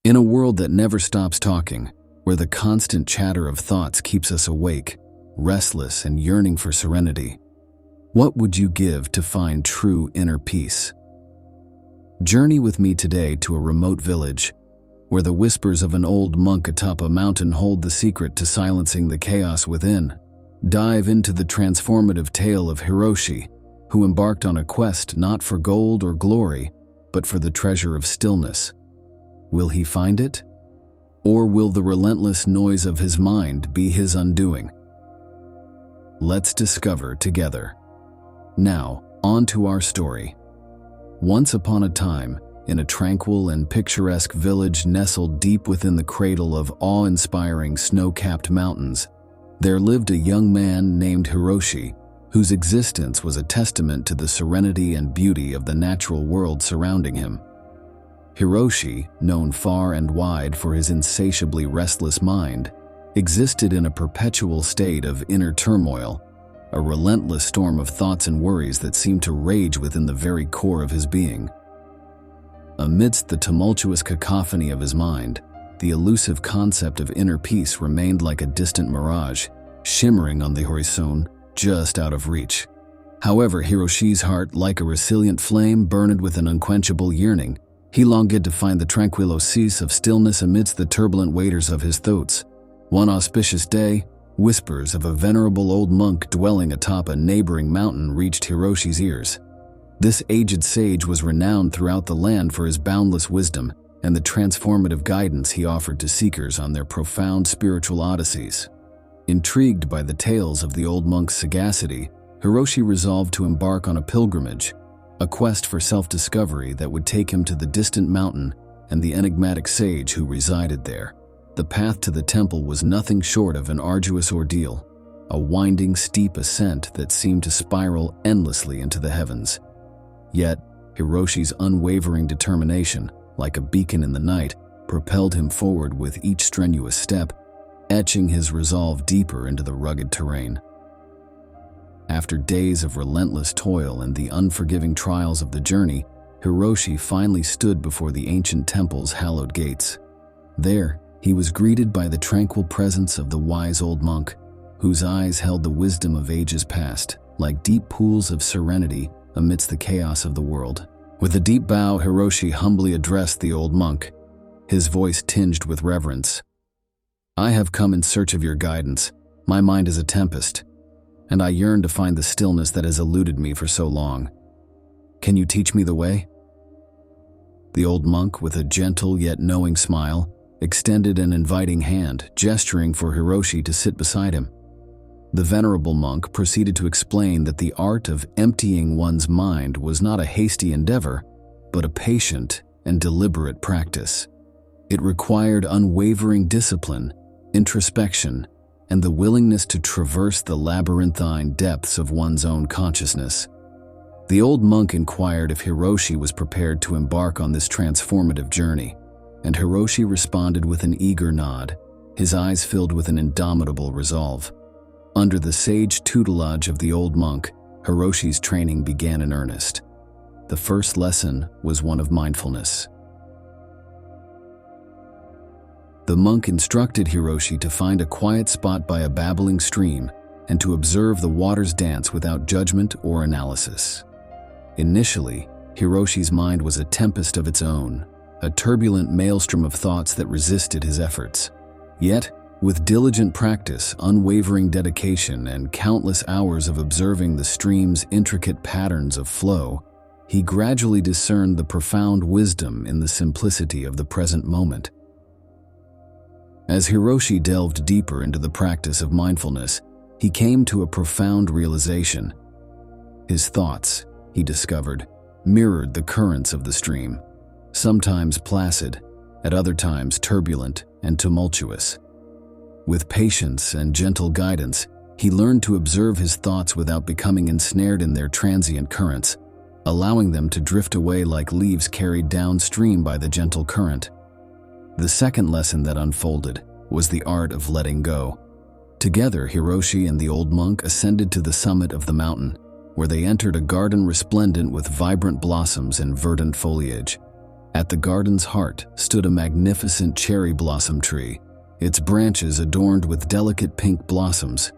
In a world that never stops talking, where the constant chatter of thoughts keeps us awake, restless and yearning for serenity, what would you give to find true inner peace? Journey with me today to a remote village, where the whispers of an old monk atop a mountain hold the secret to silencing the chaos within. Dive into the transformative tale of Hiroshi, who embarked on a quest not for gold or glory, but for the treasure of stillness. Will he find it? Or will the relentless noise of his mind be his undoing? Let's discover together. Now, on to our story. Once upon a time, in a tranquil and picturesque village nestled deep within the cradle of awe-inspiring snow-capped mountains, there lived a young man named Hiroshi, whose existence was a testament to the serenity and beauty of the natural world surrounding him. Hiroshi, known far and wide for his insatiably restless mind, existed in a perpetual state of inner turmoil, a relentless storm of thoughts and worries that seemed to rage within the very core of his being. Amidst the tumultuous cacophony of his mind, the elusive concept of inner peace remained like a distant mirage, shimmering on the horizon, just out of reach. However, Hiroshi's heart, like a resilient flame, burned with an unquenchable yearning. He longed to find the tranquil oasis of stillness amidst the turbulent waters of his thoughts. One auspicious day, whispers of a venerable old monk dwelling atop a neighboring mountain reached Hiroshi's ears. This aged sage was renowned throughout the land for his boundless wisdom and the transformative guidance he offered to seekers on their profound spiritual odysseys. Intrigued by the tales of the old monk's sagacity, Hiroshi resolved to embark on a pilgrimage, a quest for self-discovery that would take him to the distant mountain and the enigmatic sage who resided there. The path to the temple was nothing short of an arduous ordeal, a winding, steep ascent that seemed to spiral endlessly into the heavens. Yet, Hiroshi's unwavering determination, like a beacon in the night, propelled him forward with each strenuous step, etching his resolve deeper into the rugged terrain. After days of relentless toil and the unforgiving trials of the journey, Hiroshi finally stood before the ancient temple's hallowed gates. There, he was greeted by the tranquil presence of the wise old monk, whose eyes held the wisdom of ages past, like deep pools of serenity amidst the chaos of the world. With a deep bow, Hiroshi humbly addressed the old monk, his voice tinged with reverence. "I have come in search of your guidance. My mind is a tempest, and I yearn to find the stillness that has eluded me for so long. Can you teach me the way?" The old monk, with a gentle yet knowing smile, extended an inviting hand, gesturing for Hiroshi to sit beside him. The venerable monk proceeded to explain that the art of emptying one's mind was not a hasty endeavor, but a patient and deliberate practice. It required unwavering discipline, introspection, and the willingness to traverse the labyrinthine depths of one's own consciousness. The old monk inquired if Hiroshi was prepared to embark on this transformative journey, and Hiroshi responded with an eager nod, his eyes filled with an indomitable resolve. Under the sage tutelage of the old monk, Hiroshi's training began in earnest. The first lesson was one of mindfulness. The monk instructed Hiroshi to find a quiet spot by a babbling stream and to observe the waters dance without judgment or analysis. Initially, Hiroshi's mind was a tempest of its own, a turbulent maelstrom of thoughts that resisted his efforts. Yet, with diligent practice, unwavering dedication, and countless hours of observing the stream's intricate patterns of flow, he gradually discerned the profound wisdom in the simplicity of the present moment. As Hiroshi delved deeper into the practice of mindfulness, he came to a profound realization. His thoughts, he discovered, mirrored the currents of the stream, sometimes placid, at other times turbulent and tumultuous. With patience and gentle guidance, he learned to observe his thoughts without becoming ensnared in their transient currents, allowing them to drift away like leaves carried downstream by the gentle current. The second lesson that unfolded was the art of letting go. Together, Hiroshi and the old monk ascended to the summit of the mountain, where they entered a garden resplendent with vibrant blossoms and verdant foliage. At the garden's heart stood a magnificent cherry blossom tree, its branches adorned with delicate pink blossoms.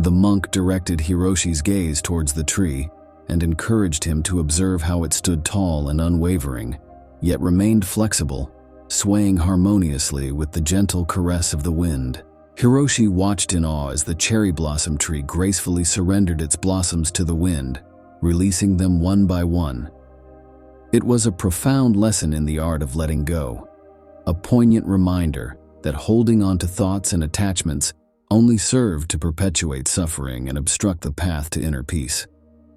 The monk directed Hiroshi's gaze towards the tree and encouraged him to observe how it stood tall and unwavering, yet remained flexible, swaying harmoniously with the gentle caress of the wind. Hiroshi watched in awe as the cherry blossom tree gracefully surrendered its blossoms to the wind, releasing them one by one. It was a profound lesson in the art of letting go, a poignant reminder that holding on to thoughts and attachments only served to perpetuate suffering and obstruct the path to inner peace.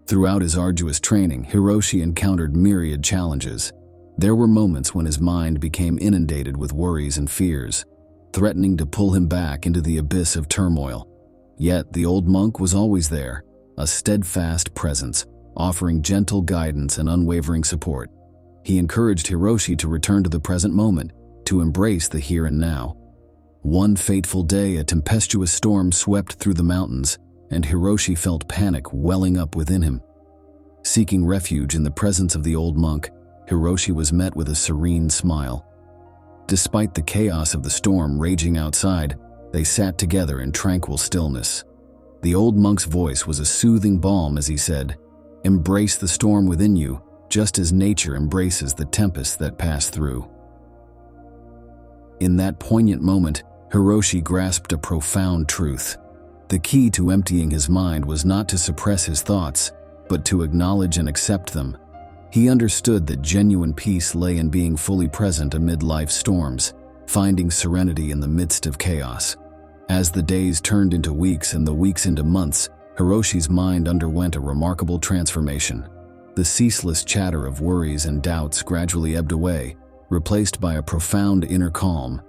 Throughout his arduous training, Hiroshi encountered myriad challenges. There were moments when his mind became inundated with worries and fears, threatening to pull him back into the abyss of turmoil. Yet the old monk was always there, a steadfast presence, offering gentle guidance and unwavering support. He encouraged Hiroshi to return to the present moment, to embrace the here and now. One fateful day, a tempestuous storm swept through the mountains, and Hiroshi felt panic welling up within him. Seeking refuge in the presence of the old monk, Hiroshi was met with a serene smile. Despite the chaos of the storm raging outside, they sat together in tranquil stillness. The old monk's voice was a soothing balm as he said, "Embrace the storm within you, just as nature embraces the tempests that pass through." In that poignant moment, Hiroshi grasped a profound truth. The key to emptying his mind was not to suppress his thoughts, but to acknowledge and accept them. He understood that genuine peace lay in being fully present amid life's storms, finding serenity in the midst of chaos. As the days turned into weeks and the weeks into months, Hiroshi's mind underwent a remarkable transformation. The ceaseless chatter of worries and doubts gradually ebbed away, replaced by a profound inner calm.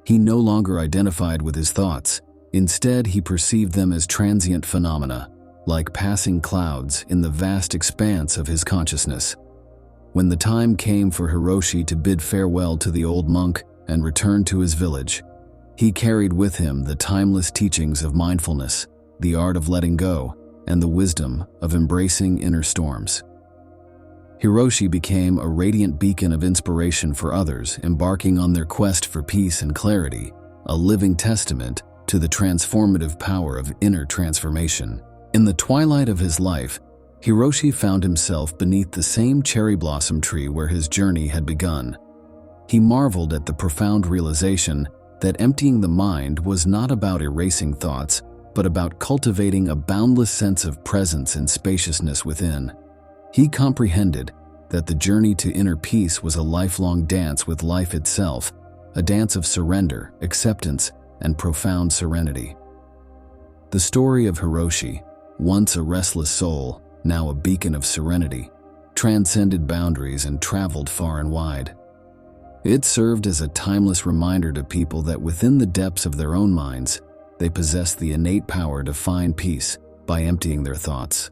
He no longer identified with his thoughts. Instead, he perceived them as transient phenomena, like passing clouds in the vast expanse of his consciousness. When the time came for Hiroshi to bid farewell to the old monk and return to his village, he carried with him the timeless teachings of mindfulness, the art of letting go, and the wisdom of embracing inner storms. Hiroshi became a radiant beacon of inspiration for others embarking on their quest for peace and clarity, a living testament to the transformative power of inner transformation. In the twilight of his life, Hiroshi found himself beneath the same cherry blossom tree where his journey had begun. He marveled at the profound realization that emptying the mind was not about erasing thoughts, but about cultivating a boundless sense of presence and spaciousness within. He comprehended that the journey to inner peace was a lifelong dance with life itself, a dance of surrender, acceptance, and profound serenity. The story of Hiroshi, once a restless soul, now a beacon of serenity, transcended boundaries and traveled far and wide. It served as a timeless reminder to people that within the depths of their own minds, they possess the innate power to find peace by emptying their thoughts.